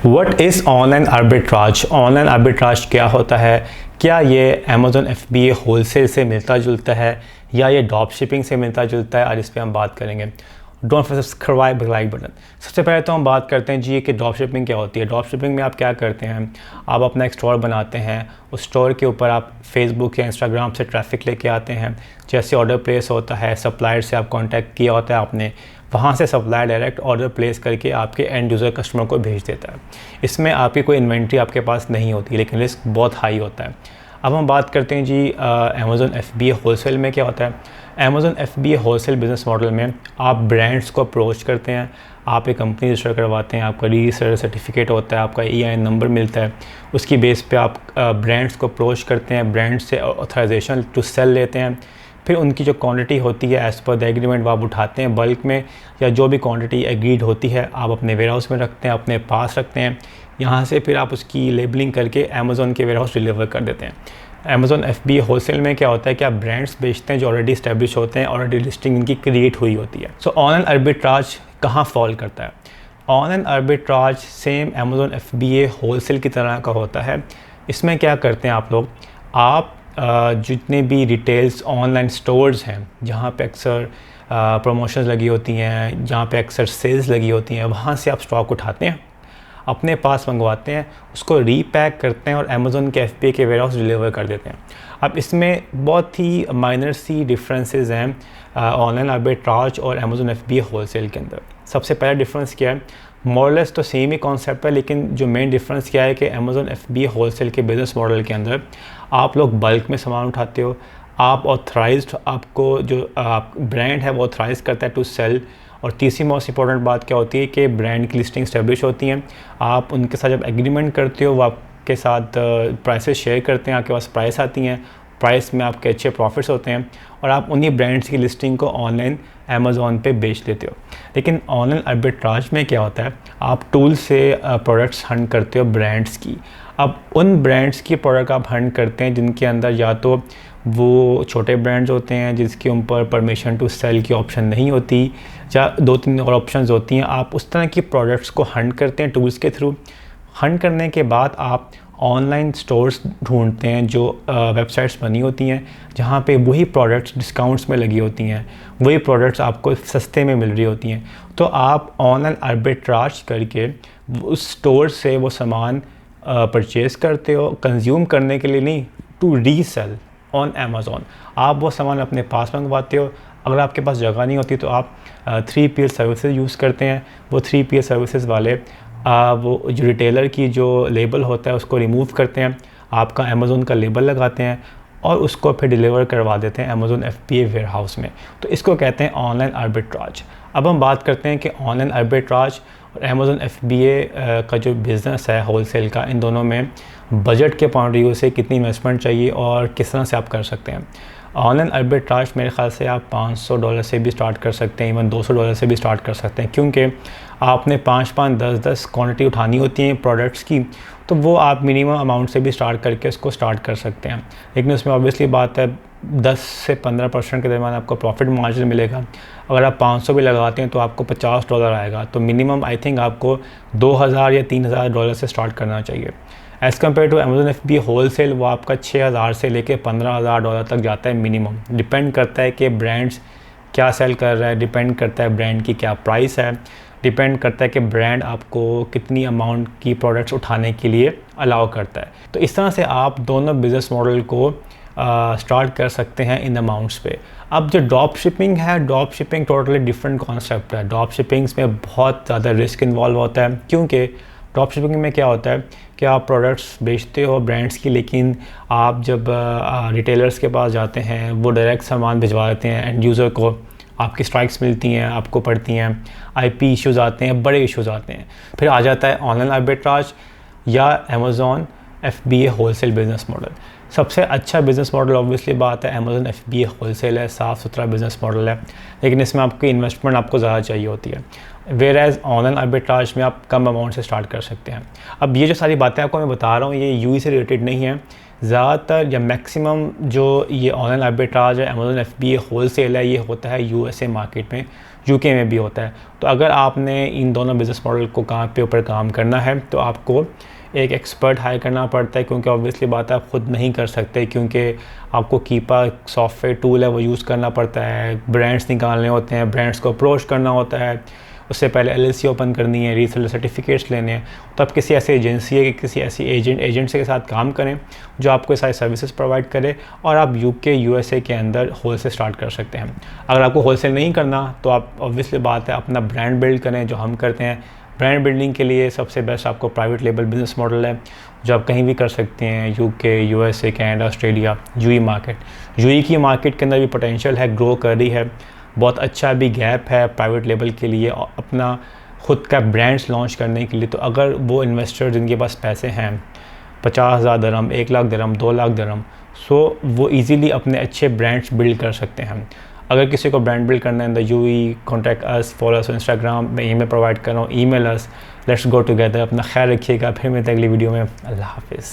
What is online arbitrage? Online arbitrage क्या होता है? क्या ये अमेज़न FBA होलसेल से मिलता जुलता है या ये ड्रॉप शिपिंग से मिलता जुलता है? और इस पर हम बात करेंगे। Don't forget subscribe like button. सबसे पहले तो हम बात करते हैं जी कि ड्रॉप शिपिंग क्या होती है। ड्रॉप शिपिंग में आप क्या करते हैं, आप अपना एक स्टोर बनाते हैं, उस स्टोर के ऊपर आप फेसबुक या इंस्टाग्राम से ट्रैफिक लेके आते हैं। जैसे ऑर्डर प्लेस होता है, सप्लायर से आप कांटेक्ट किया होता है आपने, वहाँ से सप्लायर डायरेक्ट ऑर्डर प्लेस करके आपके एंड यूज़र कस्टमर को भेज देता है। इसमें आपकी कोई इन्वेंट्री आपके पास नहीं होती, लेकिन रिस्क बहुत हाई होता है। अब हम बात करते हैं जी अमेज़न FBA होलसेल में क्या होता है। Amazon FBA wholesale business model में आप ब्रांड्स को अप्रोच करते हैं, आप एक कंपनी रजिस्टर करवाते हैं, आपका रजिस्टर सर्टिफिकेट होता है, आपका EIN नंबर मिलता है, उसकी बेस पे आप ब्रांड्स को अप्रोच करते हैं, ब्रांड से ऑथराइजेशन टू सेल लेते हैं। फिर उनकी जो क्वांटिटी होती है एज़ पर द एग्रीमेंट वो आप उठाते हैं बल्क में, या जो भी क्वांटिटी एग्रीड होती है आप अपने वेयर हाउस में रखते हैं, अपने पास रखते हैं। यहाँ से फिर आप उसकी लेबलिंग करके अमेज़न के वेयर हाउस डिलीवर कर देते हैं। अमेज़न FBA होलसेल में क्या होता है कि आप ब्रांड्स बेचते हैं जो ऑलरेडी इस्टेब्लिश होते हैं, ऑलरेडी लिस्टिंग इनकी क्रिएट हुई होती है। सो ऑनलाइन आर्बिट्राज कहाँ फॉल करता है? Online arbitrage same Amazon FBA wholesale की तरह का होता है। इसमें क्या करते हैं आप लोग, आप जितने भी रिटेल्स ऑनलाइन स्टोर्स हैं जहाँ पे अक्सर प्रमोशंस लगी होती हैं, जहाँ पे अक्सर सेल्स लगी होती हैं, वहाँ से आप स्टॉक उठाते हैं, अपने पास मंगवाते हैं, उसको रीपैक करते हैं और अमेज़न के FBA के वेयर हाउस डिलीवर कर देते हैं। अब इसमें बहुत ही माइनर सी डिफरेंसेस हैं ऑनलाइन आर्बिट्राज और अमेज़न FBA होलसेल के अंदर। सबसे पहला डिफरेंस क्या है, मोरलेस तो सेम ही कॉन्सेप्ट है, लेकिन जो मेन डिफरेंस क्या है कि अमेज़न FBA होलसेल के बिज़नेस मॉडल के अंदर आप लोग बल्क में सामान उठाते हो, आप ऑथराइज्ड, आपको जो आप ब्रांड है वो ऑथराइज करता है टू सेल। और तीसरी मोस्ट इंपॉर्टेंट बात क्या होती है कि ब्रांड की लिस्टिंग स्टैब्लिश होती हैं, आप उनके साथ जब एग्रीमेंट करते हो वो आपके साथ प्राइसेस शेयर करते हैं, आपके पास प्राइस आती हैं, प्राइस में आपके अच्छे प्रॉफिट्स होते हैं और आप उन्हीं ब्रांड्स की लिस्टिंग को ऑनलाइन अमेज़ॉन पे बेच देते हो। लेकिन ऑनलाइन आर्बिट्राज में क्या होता है, आप टूल से प्रोडक्ट्स हंट करते हो ब्रांड्स की। अब उन ब्रांड्स की प्रोडक्ट आप हंट करते हैं जिनके अंदर या तो वो छोटे ब्रांड्स होते हैं जिसके ऊपर परमिशन टू सेल की ऑप्शन नहीं होती, या 2-3 और ऑप्शंस होती हैं। आप उस तरह की प्रोडक्ट्स को हंट करते हैं टूल्स के थ्रू। हंट करने के बाद आप ऑनलाइन स्टोर्स ढूंढते हैं जो वेबसाइट्स बनी होती हैं जहाँ पे वही प्रोडक्ट्स डिस्काउंट्स में लगी होती हैं, वही प्रोडक्ट्स आपको सस्ते में मिल रही होती हैं। तो आप ऑनलाइन आर्बिट्राज करके उस स्टोर से वो सामान परचेज़ करते हो, कंज्यूम करने के लिए नहीं, टू रीसेल ऑन अमेज़ॉन। आप वो सामान अपने पास मंगवाते हो। अगर आपके पास जगह नहीं होती तो आप 3PL सर्विसेज यूज़ करते हैं। वो 3PL सर्विसेज वाले वो जो रिटेलर की जो लेबल होता है उसको रिमूव करते हैं, आपका अमेज़ॉन का लेबल लगाते हैं और उसको फिर डिलीवर करवा देते हैं अमेज़न FBA वेयर हाउस में। तो इसको कहते हैं ऑनलाइन आर्बिट्राज। अब हम बात करते हैं कि ऑनलाइन आर्बिट्राज और अमेज़न FBA का जो बिज़नेस है होलसेल का, इन दोनों में बजट के पॉइंट ऑफ व्यू से कितनी इन्वेस्टमेंट चाहिए और किस तरह से आप कर सकते हैं। ऑनलाइन आर्बिट्राज मेरे ख़्याल से आप $500 से भी स्टार्ट कर सकते हैं, इवन $200 से भी स्टार्ट कर सकते हैं, क्योंकि आपने 5-5, 10-10 क्वांटिटी उठानी होती हैं प्रोडक्ट्स की, तो वो आप मिनिमम अमाउंट से भी स्टार्ट करके उसको स्टार्ट कर सकते हैं। लेकिन उसमें ऑब्वियसली बात है 10 से 15% के दरमियान आपको प्रॉफिट मार्जिन मिलेगा। अगर आप 500 भी लगाते हैं तो आपको $50 आएगा, तो मिनिमम आई थिंक आपको $2000 या $3000 से स्टार्ट करना चाहिए। As compare to Amazon FBA wholesale वो आपका 6000 से लेके $15000 तक जाता है मिनिमम। डिपेंड करता है कि ब्रांड्स क्या सेल कर रहा है, डिपेंड करता है ब्रांड की क्या प्राइस है, डिपेंड करता है कि ब्रांड आपको कितनी अमाउंट की प्रोडक्ट्स उठाने के लिए अलाउ करता है। तो इस तरह से आप दोनों बिज़नेस मॉडल को स्टार्ट कर सकते हैं इन अमाउंट्स पे। अब जो ड्रॉप शिपिंग है, drop shipping totally different concept है। ड्रॉप शिपिंग्स में बहुत ज़्यादा रिस्क इन्वॉल्व होता है, क्योंकि ड्रॉप शिपिंग में क्या होता है कि आप प्रोडक्ट्स बेचते हो ब्रांड्स की, लेकिन आप जब रिटेलर्स के पास जाते हैं वो डायरेक्ट सामान भिजवा देते हैं एंड यूज़र को, आपकी स्ट्राइक्स मिलती हैं, आपको पड़ती हैं, IP इश्यूज़ आते हैं, बड़े इश्यूज़ आते हैं। फिर आ जाता है ऑनलाइन आर्बिट्राज या Amazon FBA wholesale business model. सबसे अच्छा बिज़नेस मॉडल ऑब्वियसली बात है अमेज़न FBA होलसेल है, साफ़ सुथरा बिज़नेस मॉडल है, लेकिन इसमें आपकी इन्वेस्टमेंट आपको ज़्यादा चाहिए होती है। वेयर एज़ ऑनलाइन आर्बिट्राज में आप कम अमाउंट से स्टार्ट कर सकते हैं। अब ये जो सारी बातें आपको मैं बता रहा हूँ ये UAE से रिलेटेड नहीं है। ज़्यादातर या मैक्सिमम जो ये ऑनलाइन आर्बिट्राज है, अमेज़न FBA होलसेल है, ये होता है USA मार्केट में, यूके में भी होता है। तो अगर आपने इन दोनों बिज़नेस मॉडल को कहाँ पे ऊपर काम करना है तो आपको एक एक्सपर्ट हायर करना पड़ता है, क्योंकि ऑब्वियसली बात है आप ख़ुद नहीं कर सकते, क्योंकि आपको कीपा सॉफ्टवेयर टूल है वो यूज़ करना पड़ता है, ब्रांड्स निकालने होते हैं, ब्रांड्स को अप्रोच करना होता है, उससे पहले LLC ओपन करनी है, रीसेलर सर्टिफिकेट्स लेने हैं। तो आप किसी ऐसे एजेंसी है, किसी ऐसी एजेंट के साथ काम करें जो आपको ये सारी सर्विसेज प्रोवाइड करे और आप UK USA के अंदर होलसेल स्टार्ट कर सकते हैं। अगर आपको होलसेल नहीं करना तो आप ऑब्वियसली बात है अपना ब्रांड बिल्ड करें, जो हम करते हैं। ब्रांड बिल्डिंग के लिए सबसे बेस्ट आपको प्राइवेट लेबल बिजनेस मॉडल है जो आप कहीं भी कर सकते हैं, UK USA Canada Australia, UAE market. UAE की मार्केट के अंदर भी पोटेंशियल है, ग्रो कर रही है, बहुत अच्छा भी गैप है प्राइवेट लेबल के लिए अपना ख़ुद का ब्रांड्स लॉन्च करने के लिए। तो अगर वो इन्वेस्टर जिनके पास पैसे हैं 50,000 दिरहम, 1 लाख दिरहम, 2 लाख दिरहम, सो वो इजीली अपने अच्छे ब्रांड्स बिल्ड कर सकते हैं। अगर किसी को ब्रांड बिल्ड करना है in the UAE, contact us, follow us Instagram, मैं ईमेल प्रोवाइड कर रहा हूँ, email us, let's go together. अपना ख्याल रखिएगा, फिर मिलते हैं अगली वीडियो में। अल्लाह हाफिज़।